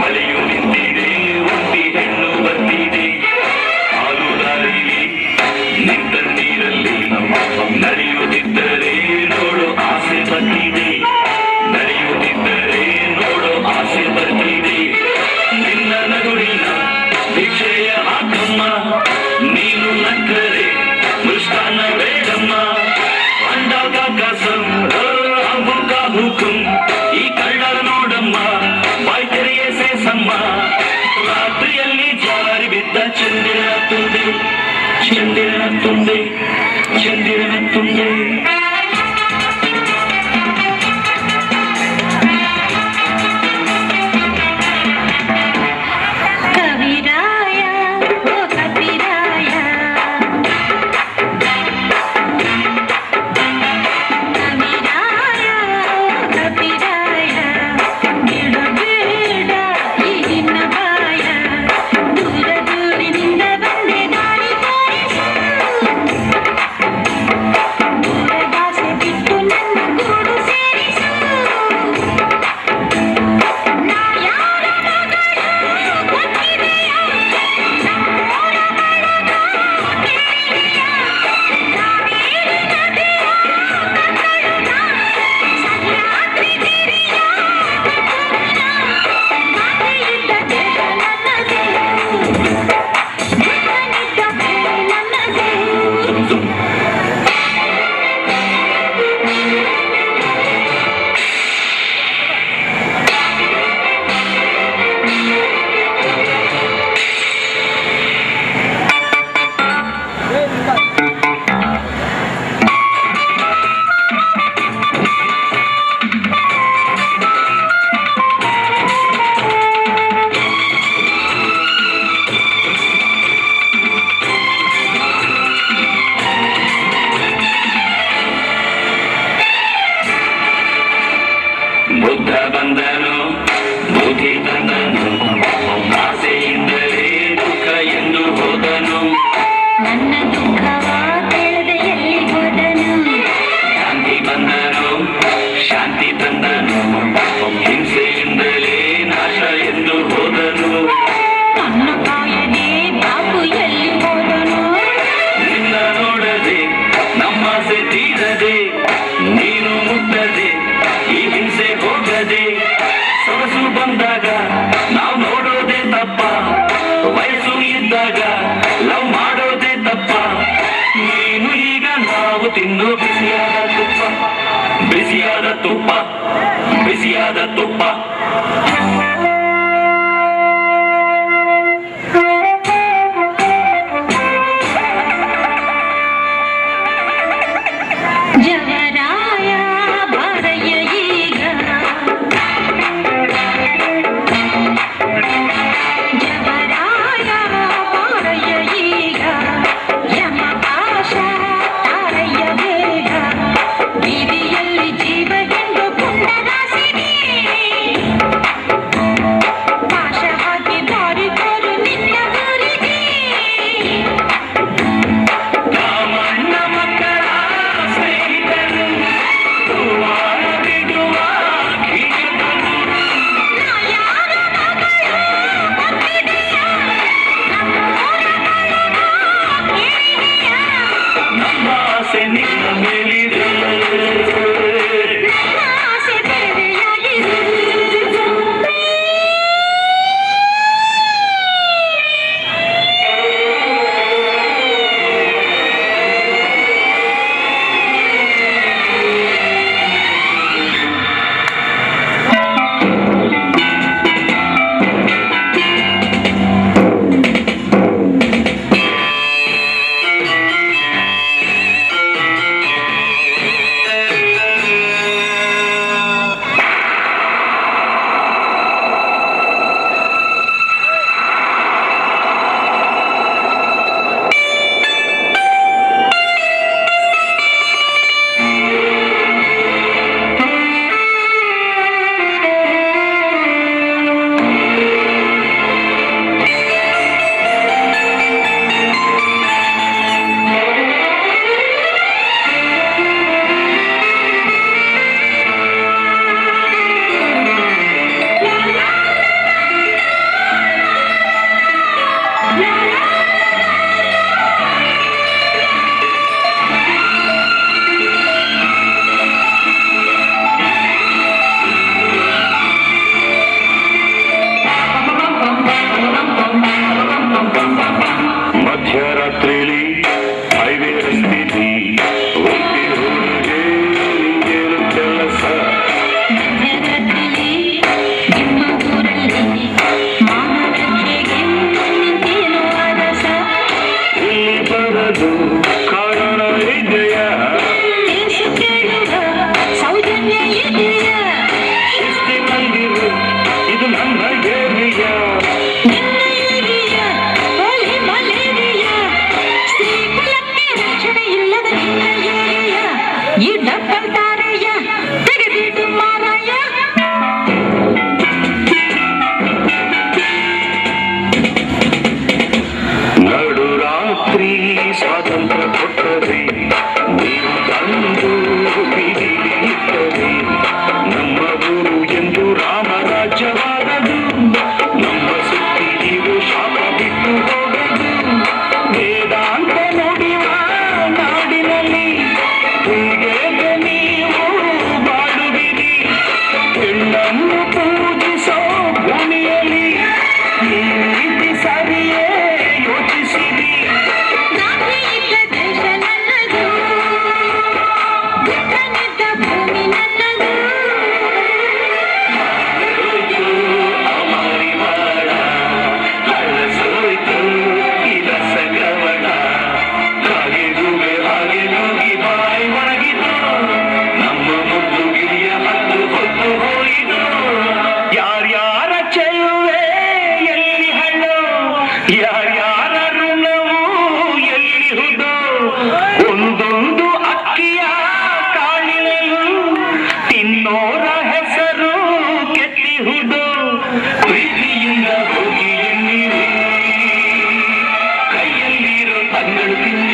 ಮಳೆಯು ನಿಂತಿದೆ, ಒಂಟಿ ಹೆಣ್ಣು ಬಂದಿದೆ. ಹಾಲು ದಾರಿಲಿ ನಿಂತ ನೀರಲ್ಲಿ ನಡೆಯುತ್ತಿದ್ದರೆ ನೋಡು ಆಸೆ ಬಂದಿದೆ. ನಡೆಯುತ್ತಿದ್ದರೆ ನೋಡು ಆಸೆ ಬರ್ತಿದೆ. ನಿನ್ನ ನಗುವಿನ ಭಿಕ್ಷೆಯ ಹಾಕಮ್ಮ, ನೀನು ನಕ್ಕರೆ ಮೃಷ್ಟಾನ್ನ ಬೇಡಮ್ಮ. ಅಂಡಾಗ ಕಸಂ ಅಬುಕ ಹುಕುಂ, ಈ ಕಳ್ಳರ ನೋಡಮ್ಮ ಬಾಯ್ ತೆರೆಯೇ ಸೇಸಮ್ಮ. ರಾತ್ರಿಯಲ್ಲಿ ಜಾರಿ ಬಿದ್ದ ಚಂದಿರನ ತುಂಡೆ, ಚಂದಿರನ ತುಂಡೆ, ಚಂದಿರನ ತುಂಡೆ. ಬುದ್ಧ ಬಂದನು, ಬುದ್ಧಿ ತಂದನು, ಆಸೆಯಿಂದಲೇ ದುಃಖ ಎಂದು ಹೋದನು. ನನ್ನ ದುಃಖವ ತಿಳಿದೆ ಎಲ್ಲಿ ಹೋದನು. ಶಾಂತಿ ಬಂದನು, ಶಾಂತಿ ತಂದನು, ಹಿಂಸೆಯಿಂದಲೇ ನಾಶ ಎಂದು ಹೋದನು. ನನ್ನ ಕಾಯದೆ ಬಾಬು ಎಲ್ಲಿ ಹೋದನು. ನಿನ್ನ ನೋಡದೆ ನಮ್ಮಾಸೆ ತೀರದೆ, ನೀನು ಮುಟ್ಟದೆ ಈ ಹಿಂಸೆ ಹೋಗದೆ. ಸೊಗಸು ಬಂದಾಗ ನಾವು ನೋಡೋದೇ ತಪ್ಪ, ವಯಸ್ಸು ಇದ್ದಾಗ ಲವ್ ಮಾಡೋದೇ ತಪ್ಪ. ನೀನು ಈಗ ನಾವು ತಿನ್ನು ಬಿಸಿಯಾದ ತುಪ್ಪ, ಬಿಸಿಯಾದ ತುಪ್ಪ, ಬಿಸಿಯಾದ ತುಪ್ಪ. ಜವರಾಯ ಬಾರಯ್ಯ ಈಗ, ಜವರಾಯ ಬಾರಯ್ಯ ಈಗ, ಯಮಪಾಶ ತಾರಯ್ಯ ಬೇಗ. ಬೀದಿಯಲ್ಲಿ ಜೀವಗೆಂದು ಪುಂಡರಾಸಿಗೆ ಯಾರ್ಯಾರ ಋಣವು ಎಲ್ಲಿಹುದೋ ಒಂದೊಂದು ಅಕ್ಕಿಯ ಕಾಳಿನಲು ತಿನ್ನೋರ ಹೆಸರು ಕೆತ್ತಿಹುದು ಪ್ರೀತಿಯಿಂದ ಹೋಗಿ ಎನ್ನಿರಿ ಕೈಯಲ್ಲಿರೋ ತಂಗಳು ತಿನ್ನ